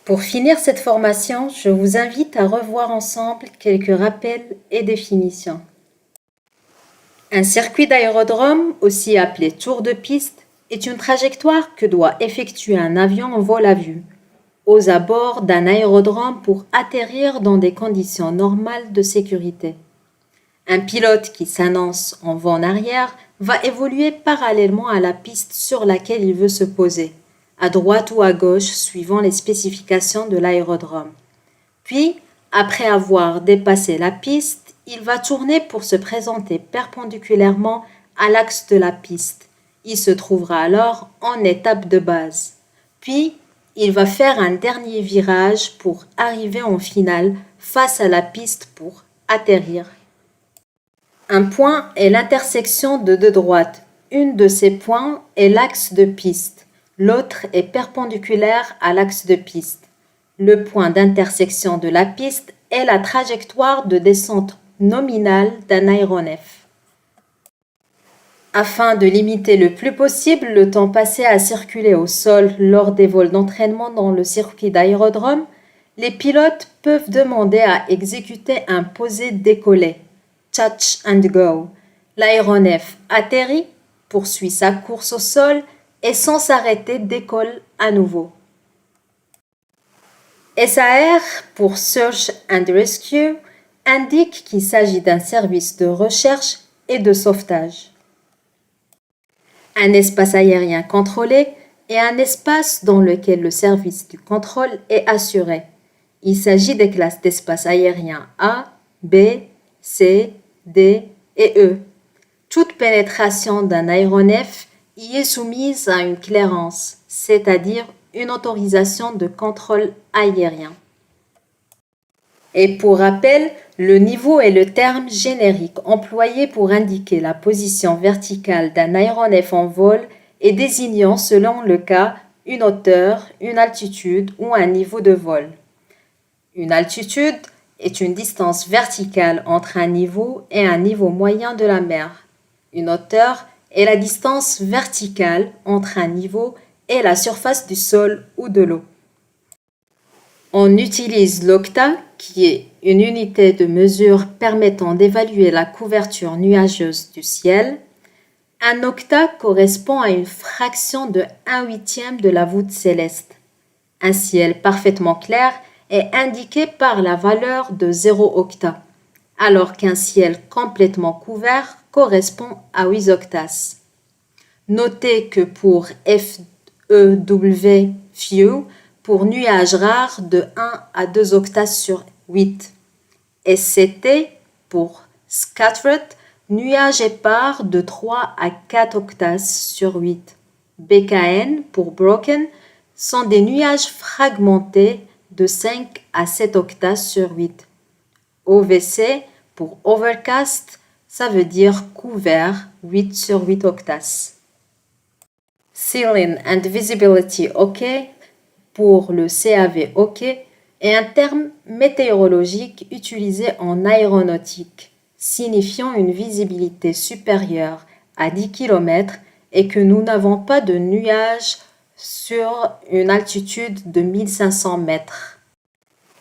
Pour finir cette formation, je vous invite à revoir ensemble quelques rappels et définitions. Un circuit d'aérodrome, aussi appelé tour de piste, est une trajectoire que doit effectuer un avion en vol à vue, aux abords d'un aérodrome pour atterrir dans des conditions normales de sécurité. Un pilote qui s'annonce en vent en arrière va évoluer parallèlement à la piste sur laquelle il veut se poser, à droite ou à gauche suivant les spécifications de l'aérodrome. Puis, après avoir dépassé la piste, il va tourner pour se présenter perpendiculairement à l'axe de la piste. Il se trouvera alors en étape de base. Puis, il va faire un dernier virage pour arriver en finale face à la piste pour atterrir. Un point est l'intersection de deux droites. Une de ces points est l'axe de piste. L'autre est perpendiculaire à l'axe de piste. Le point d'intersection de la piste est la trajectoire de descente nominale d'un aéronef. Afin de limiter le plus possible le temps passé à circuler au sol lors des vols d'entraînement dans le circuit d'aérodrome, les pilotes peuvent demander à exécuter un posé-décollé, touch and go. L'aéronef atterrit, poursuit sa course au sol et sans s'arrêter décolle à nouveau. SAR pour Search and Rescue indique qu'il s'agit d'un service de recherche et de sauvetage. Un espace aérien contrôlé est un espace dans lequel le service du contrôle est assuré. Il s'agit des classes d'espace aérien A, B, C, D et E. Toute pénétration d'un aéronef y est soumise à une clairance, c'est-à-dire une autorisation de contrôle aérien. Et pour rappel, le niveau est le terme générique employé pour indiquer la position verticale d'un aéronef en vol et désignant selon le cas une hauteur, une altitude ou un niveau de vol. Une altitude est une distance verticale entre un niveau et un niveau moyen de la mer. Une hauteur est la distance verticale entre un niveau et la surface du sol ou de l'eau. On utilise l'octa, qui est une unité de mesure permettant d'évaluer la couverture nuageuse du ciel. Un octa correspond à une fraction de 1/8 de la voûte céleste. Un ciel parfaitement clair est indiqué par la valeur de 0 octa, alors qu'un ciel complètement couvert correspond à 8 octas. Notez que pour FEW, few, pour nuages rares de 1 à 2 octas sur 8. SCT pour scattered, nuages épars de 3 à 4 octas sur 8. BKN pour broken sont des nuages fragmentés de 5 à 7 octas sur 8. OVC pour overcast, ça veut dire couvert 8 sur 8 octas. Ceiling and visibility OK pour le CAV OK est un terme météorologique utilisé en aéronautique, signifiant une visibilité supérieure à 10 km et que nous n'avons pas de nuages sur une altitude de 1500 mètres.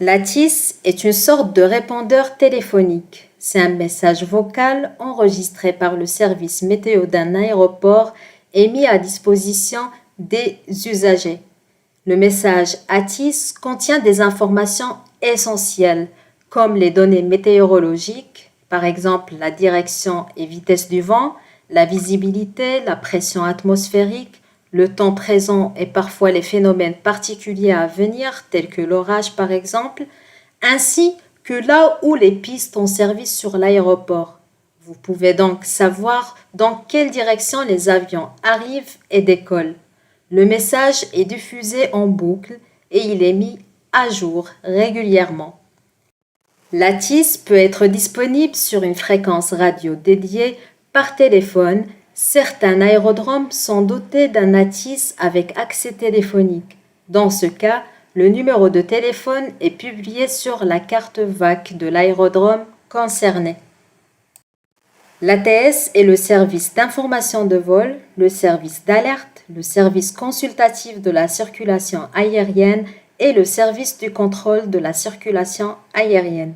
L'ATIS est une sorte de répondeur téléphonique. C'est un message vocal enregistré par le service météo d'un aéroport et mis à disposition des usagers. Le message ATIS contient des informations essentielles comme les données météorologiques, par exemple la direction et vitesse du vent, la visibilité, la pression atmosphérique, le temps présent et parfois les phénomènes particuliers à venir tels que l'orage par exemple, ainsi que là où les pistes ont service sur l'aéroport. Vous pouvez donc savoir dans quelle direction les avions arrivent et décollent. Le message est diffusé en boucle et il est mis à jour régulièrement. L'ATIS peut être disponible sur une fréquence radio dédiée par téléphone. Certains aérodromes sont dotés d'un ATIS avec accès téléphonique. Dans ce cas, le numéro de téléphone est publié sur la carte VAC de l'aérodrome concerné. L'ATS est le service d'information de vol, le service d'alerte, le service consultatif de la circulation aérienne et le service du contrôle de la circulation aérienne.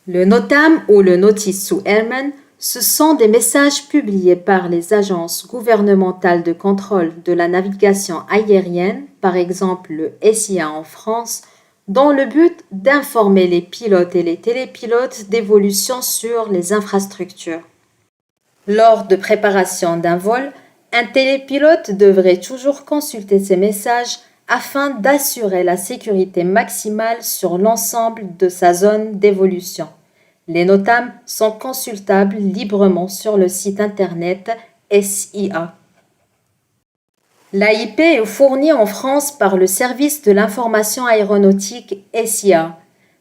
Le NOTAM ou le Notice to Airmen, ce sont des messages publiés par les agences gouvernementales de contrôle de la navigation aérienne, par exemple le SIA en France, dans le but d'informer les pilotes et les télépilotes d'évolution sur les infrastructures. Lors de préparation d'un vol, un télépilote devrait toujours consulter ces messages afin d'assurer la sécurité maximale sur l'ensemble de sa zone d'évolution. Les NOTAM sont consultables librement sur le site internet SIA. L'AIP est fournie en France par le service de l'information aéronautique SIA.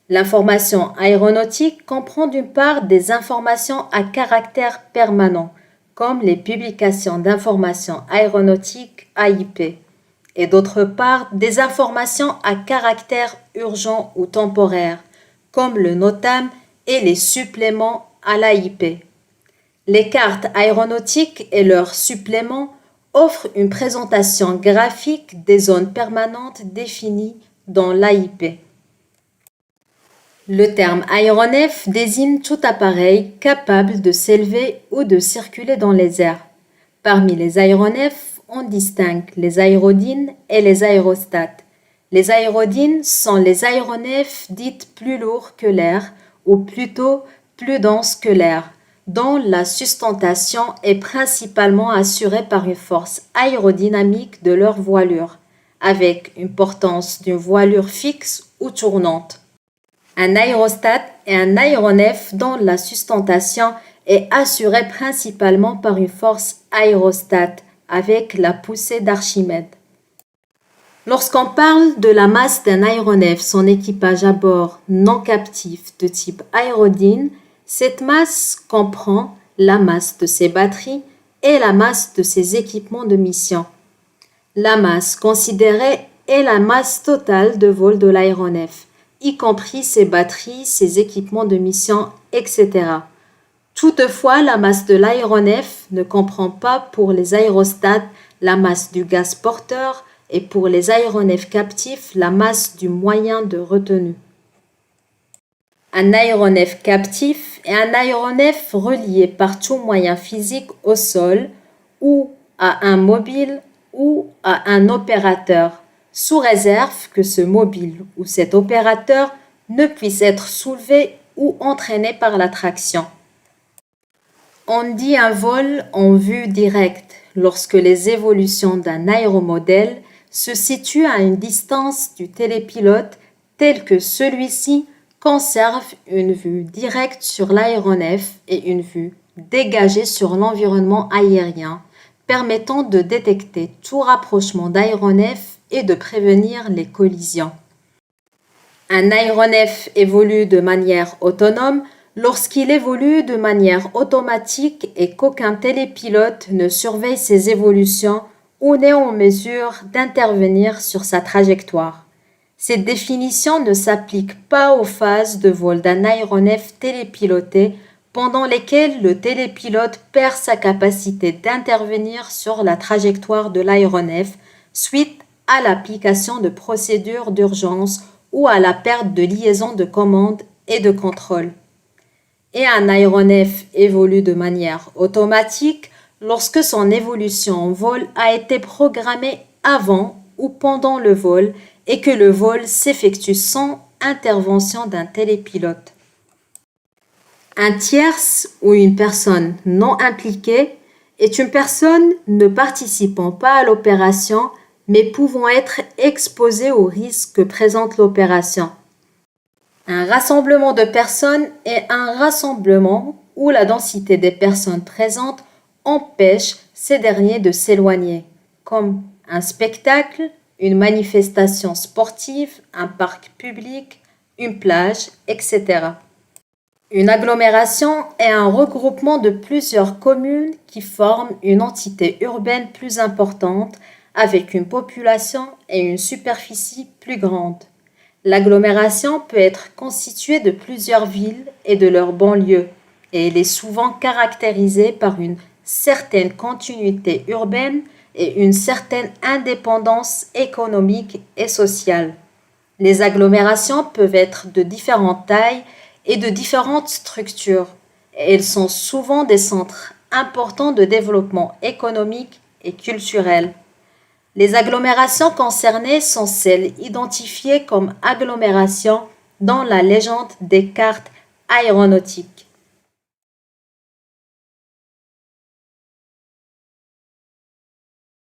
L'information aéronautique comprend d'une part des informations à caractère permanent, comme les publications d'informations aéronautiques AIP, et d'autre part des informations à caractère urgent ou temporaire, comme le NOTAM et les suppléments à l'AIP. Les cartes aéronautiques et leurs suppléments offrent une présentation graphique des zones permanentes définies dans l'AIP. Le terme aéronef désigne tout appareil capable de s'élever ou de circuler dans les airs. Parmi les aéronefs, on distingue les aérodynes et les aérostats. Les aérodynes sont les aéronefs dites plus lourds que l'air, ou plutôt plus denses que l'air, dont la sustentation est principalement assurée par une force aérodynamique de leur voilure, avec une portance d'une voilure fixe ou tournante. Un aérostat est un aéronef dont la sustentation est assurée principalement par une force aérostat, avec la poussée d'Archimède. Lorsqu'on parle de la masse d'un aéronef, son équipage à bord non captif de type aérodyne, cette masse comprend la masse de ses batteries et la masse de ses équipements de mission. La masse considérée est la masse totale de vol de l'aéronef, y compris ses batteries, ses équipements de mission, etc. Toutefois, la masse de l'aéronef ne comprend pas pour les aérostats la masse du gaz porteur et pour les aéronefs captifs la masse du moyen de retenue. Un aéronef captif est un aéronef relié par tout moyen physique au sol ou à un mobile ou à un opérateur, sous réserve que ce mobile ou cet opérateur ne puisse être soulevé ou entraîné par la traction. On dit un vol en vue directe lorsque les évolutions d'un aéromodèle se situent à une distance du télépilote telle que celui-ci conserve une vue directe sur l'aéronef et une vue dégagée sur l'environnement aérien, permettant de détecter tout rapprochement d'aéronef et de prévenir les collisions. Un aéronef évolue de manière autonome lorsqu'il évolue de manière automatique et qu'aucun télépilote ne surveille ses évolutions ou n'est en mesure d'intervenir sur sa trajectoire. Cette définition ne s'applique pas aux phases de vol d'un aéronef télépiloté pendant lesquelles le télépilote perd sa capacité d'intervenir sur la trajectoire de l'aéronef suite à l'application de procédures d'urgence ou à la perte de liaison de commande et de contrôle. Et un aéronef évolue de manière automatique lorsque son évolution en vol a été programmée avant ou pendant le vol et que le vol s'effectue sans intervention d'un télépilote. Un tierce ou une personne non impliquée est une personne ne participant pas à l'opération mais pouvant être exposée aux risques que présente l'opération. Un rassemblement de personnes est un rassemblement où la densité des personnes présentes empêche ces derniers de s'éloigner, comme un spectacle, une manifestation sportive, un parc public, une plage, etc. Une agglomération est un regroupement de plusieurs communes qui forment une entité urbaine plus importante avec une population et une superficie plus grande. L'agglomération peut être constituée de plusieurs villes et de leurs banlieues, et elle est souvent caractérisée par une certaine continuité urbaine et une certaine indépendance économique et sociale. Les agglomérations peuvent être de différentes tailles et de différentes structures. Elles sont souvent des centres importants de développement économique et culturel. Les agglomérations concernées sont celles identifiées comme agglomérations dans la légende des cartes aéronautiques.